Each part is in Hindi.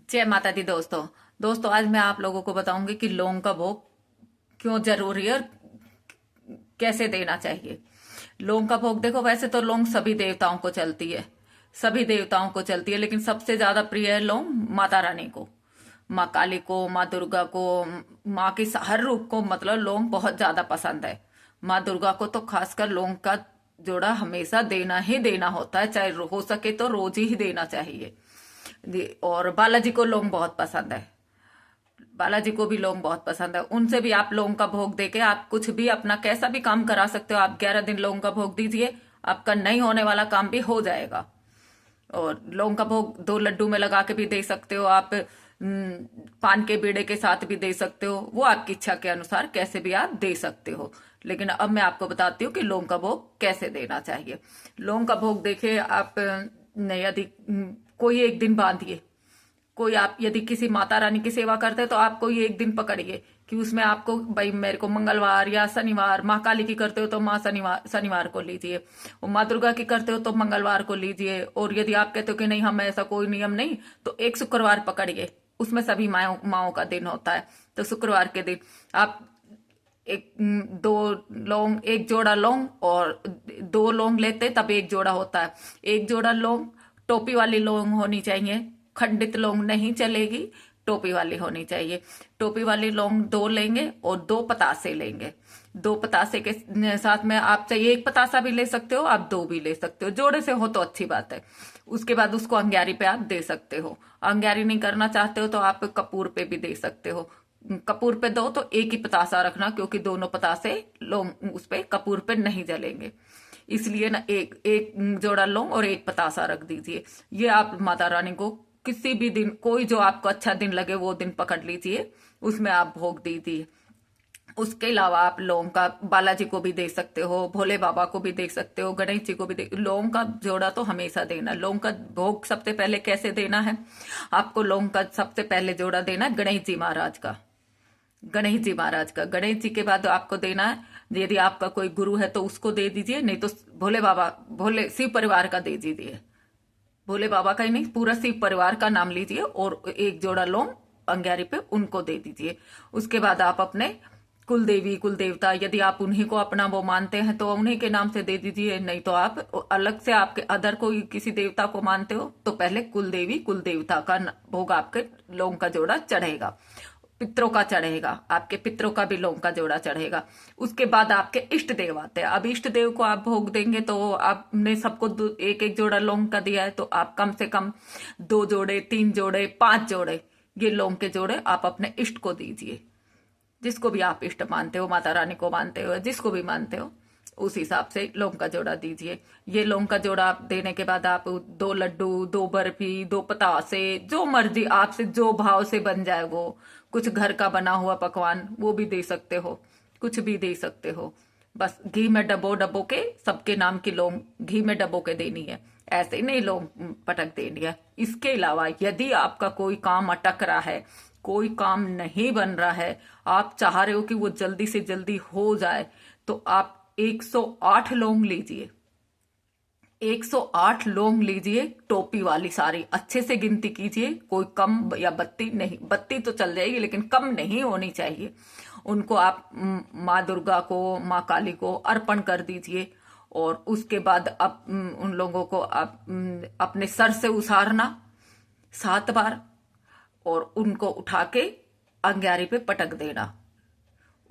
जय माता दी दोस्तों। आज मैं आप लोगों को बताऊंगी कि लौंग का भोग क्यों जरूरी है और कैसे देना चाहिए। लौंग का भोग देखो, वैसे तो लौंग सभी देवताओं को चलती है, लेकिन सबसे ज्यादा प्रिय है लौंग माता रानी को, माँ काली को, माँ दुर्गा को, माँ के हर रूप को, मतलब लौंग बहुत ज्यादा पसंद है। माँ दुर्गा को तो खासकर लौंग का जोड़ा हमेशा देना ही देना होता है, चाहे हो सके तो रोज ही देना चाहिए। और बालाजी को लौंग बहुत पसंद है, बालाजी को भी लौंग बहुत पसंद है। उनसे भी आप लौंग का भोग देके आप कुछ भी अपना कैसा भी काम करा सकते हो। आप 11 दिन लौंग का भोग दीजिए, आपका नहीं होने वाला काम भी हो जाएगा। और लौंग का भोग 2 लड्डू में लगा के भी दे सकते हो आप, पान के बीड़े के साथ भी दे सकते हो, वो आपकी इच्छा के अनुसार कैसे भी आप दे सकते हो। लेकिन अब मैं आपको बताती हूँ कि लौंग का भोग कैसे देना चाहिए। लौंग का भोग देखिए आप, यदि कोई एक दिन बांधिए। कोई आप यदि किसी माता रानी की सेवा करते हैं तो आप कोई एक दिन पकड़िए कि उसमें आपको, भाई मेरे को मंगलवार या शनिवार, माँ काली की करते हो तो माँ शनिवार को लीजिए, और माँ दुर्गा की करते हो तो मंगलवार को लीजिए। और यदि आप कहते हो कि नहीं, हम ऐसा कोई नियम नहीं, तो एक शुक्रवार पकड़िए, उसमें सभी माओ का दिन होता है। तो शुक्रवार के दिन आप एक 2 लौंग, एक जोड़ा लौंग, और 2 लौंग लेते तब एक जोड़ा होता है। एक जोड़ा लौंग, टोपी वाली लौंग होनी चाहिए, खंडित लौंग नहीं चलेगी, टोपी वाली होनी चाहिए। टोपी वाली लौंग 2 लेंगे और 2 पतासे लेंगे। 2 पतासे के साथ में आप चाहिए 1 पतासा भी ले सकते हो, आप 2 भी ले सकते हो, जोड़े से हो तो अच्छी बात है। उसके बाद उसको अंग्यारी पे आप दे सकते हो। अंग्यारी नहीं करना चाहते हो तो आप कपूर पे भी दे सकते हो। कपूर पे दो तो एक ही पतासा रखना, क्योंकि दोनों पतासे लौंग उस पे कपूर पे नहीं जलेंगे। इसलिए ना एक एक जोड़ा लौंग और 1 पतासा रख दीजिए। ये आप माता रानी को किसी भी दिन, कोई जो आपको अच्छा दिन लगे वो दिन पकड़ लीजिए, उसमें आप भोग दीजिए। उसके अलावा आप लौंग का बालाजी को भी दे सकते हो, भोले बाबा को भी दे सकते हो, गणेश जी को भी दे। लौंग का जोड़ा तो हमेशा देना। लौंग का भोग सबसे पहले कैसे देना है आपको? लौंग का सबसे पहले जोड़ा देना है गणेश जी महाराज का। गणेश जी के बाद आपको देना है, यदि आपका कोई गुरु है तो उसको दे दीजिए, नहीं तो भोले बाबा, भोले शिव परिवार का दे दीजिए। भोले बाबा का ही नहीं, पूरा शिव परिवार का नाम लीजिए और एक जोड़ा लौंग अंग्यारी पे उनको दे दीजिए। उसके बाद आप अपने कुल देवी कुल देवता, यदि आप उन्हीं को अपना वो मानते हैं तो उन्हीं के नाम से दे दीजिए, नहीं तो आप अलग से आपके अदर कोई किसी देवता को मानते हो तो पहले कुल देवी कुल देवता का भोग आपके लौंग का जोड़ा चढ़ेगा। पितरों का चढ़ेगा, आपके पितरों का भी लौंग का जोड़ा चढ़ेगा। उसके बाद आपके इष्ट देव आते हैं। अब इष्ट देव को आप भोग देंगे तो आपने सबको एक एक जोड़ा लौंग का दिया है, तो आप कम से कम 2 जोड़े, 3 जोड़े, 5 जोड़े, ये लौंग के जोड़े आप अपने इष्ट को दीजिए। जिसको भी आप इष्ट मानते हो, माता रानी को मानते हो, जिसको भी मानते हो, उस हिसाब से लौंग का जोड़ा दीजिए। ये लौंग का जोड़ा आप देने के बाद आप 2 लड्डू, 2 बर्फी, 2 पतासे, जो मर्जी आपसे जो भाव से बन जाए, वो कुछ घर का बना हुआ पकवान वो भी दे सकते हो, कुछ भी दे सकते हो। बस घी में डबो डबो के सबके नाम की लौंग घी में डबो के देनी है, ऐसे ही नहीं लौंग पटक देनी है। इसके अलावा यदि आपका कोई काम अटक रहा है, कोई काम नहीं बन रहा है, आप चाह रहे हो कि वो जल्दी से जल्दी हो जाए, तो आप 108 लौंग लीजिए। 108 लौंग लीजिए, टोपी वाली सारी अच्छे से गिनती कीजिए, कोई कम या बत्ती नहीं, बत्ती तो चल जाएगी लेकिन कम नहीं होनी चाहिए। उनको आप माँ दुर्गा को, माँ काली को अर्पण कर दीजिए। और उसके बाद अब उन लोगों को आप अपने सर से उसारना 7 बार, और उनको उठा के अंग्यारी पे पटक देना।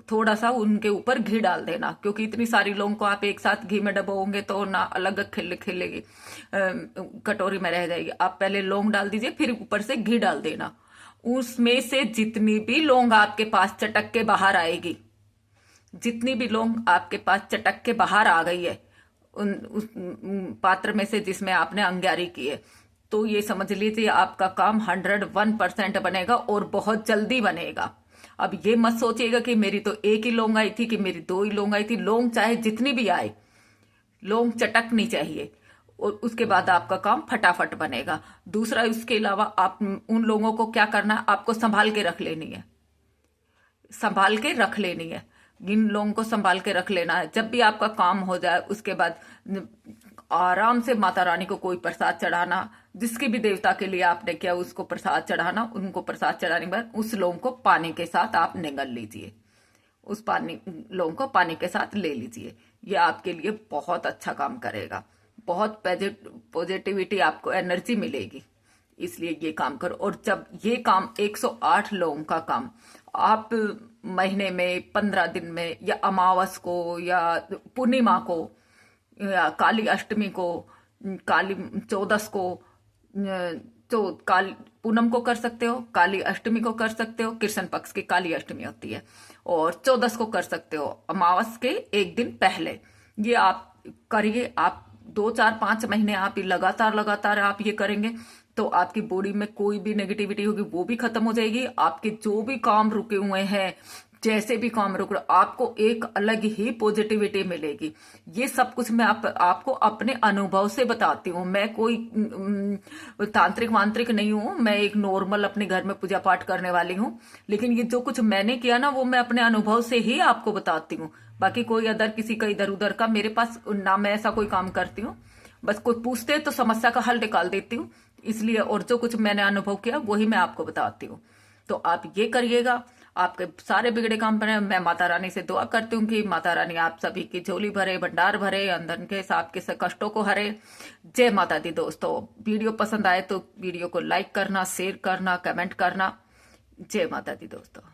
थोड़ा सा उनके ऊपर घी डाल देना, क्योंकि इतनी सारी लौंग को आप एक साथ घी में डबोगे तो ना अलग खिलेगी, कटोरी में रह जाएगी। आप पहले लौंग डाल दीजिए, फिर ऊपर से घी डाल देना। उसमें से जितनी भी लौंग आपके पास चटक के बाहर आएगी, जितनी भी लौंग आपके पास चटक के बाहर आ गई है उस पात्र में से जिसमें आपने अंग्यारी की है, तो ये समझ लीजिए आपका काम 101% बनेगा और बहुत जल्दी बनेगा। अब ये मत सोचिएगा कि मेरी तो एक ही लौंग आई थी, कि मेरी 2 ही लौंग आई थी। लौंग चाहे जितनी भी आए, लौंग चटकनी चाहिए, और उसके बाद आपका काम फटाफट बनेगा। दूसरा, इसके अलावा आप उन लोगों को क्या करना है, आपको संभाल के रख लेनी है, संभाल के रख लेनी है। इन लोगों को संभाल के रख लेना है। जब भी आपका काम हो जाए उसके बाद आराम से माता रानी को कोई प्रसाद चढ़ाना, जिसके भी देवता के लिए आपने किया उसको प्रसाद चढ़ाना, उनको प्रसाद चढ़ाने के बाद उस लौंग को पानी के साथ आप निगल लीजिए, उस पानी लौंग को पानी के साथ ले लीजिए। ये आपके लिए बहुत अच्छा काम करेगा, बहुत पॉजिटिविटी, आपको एनर्जी मिलेगी, इसलिए ये काम करो। और जब ये काम 108 लौंग का काम आप महीने में 15 दिन में, या अमावस को, या पूर्णिमा को, या काली अष्टमी को, काली चौदस को, काली पूनम को कर सकते हो, काली अष्टमी को कर सकते हो, कृष्ण पक्ष की काली अष्टमी होती है, और चौदस को कर सकते हो, अमावस के एक दिन पहले। ये आप करिए, आप 2 4 5 महीने आप ये लगातार आप ये करेंगे तो आपकी बॉडी में कोई भी नेगेटिविटी होगी वो भी खत्म हो जाएगी। आपके जो भी काम रुके हुए हैं, जैसे भी काम रुक रहा, आपको एक अलग ही पॉजिटिविटी मिलेगी। ये सब कुछ मैं आपको अपने अनुभव से बताती हूँ। मैं कोई तांत्रिक वांत्रिक नहीं हूँ, मैं एक नॉर्मल अपने घर में पूजा पाठ करने वाली हूँ, लेकिन ये जो कुछ मैंने किया ना वो मैं अपने अनुभव से ही आपको बताती हूँ। बाकी कोई अदर किसी का इधर उधर का मेरे पास ना, मैं ऐसा कोई काम करती हूँ। बस कोई पूछते तो समस्या का हल निकाल देती हूँ, इसलिए। और जो कुछ मैंने अनुभव किया वही मैं आपको बताती हूँ। तो आप ये करिएगा, आपके सारे बिगड़े काम बने। मैं माता रानी से दुआ करती हूँ कि माता रानी आप सभी की झोली भरे, भंडार भरे, अंधन के आपके से कष्टों को हरे। जय माता दी दोस्तों। वीडियो पसंद आए तो वीडियो को लाइक करना, शेयर करना, कमेंट करना। जय माता दी दोस्तों।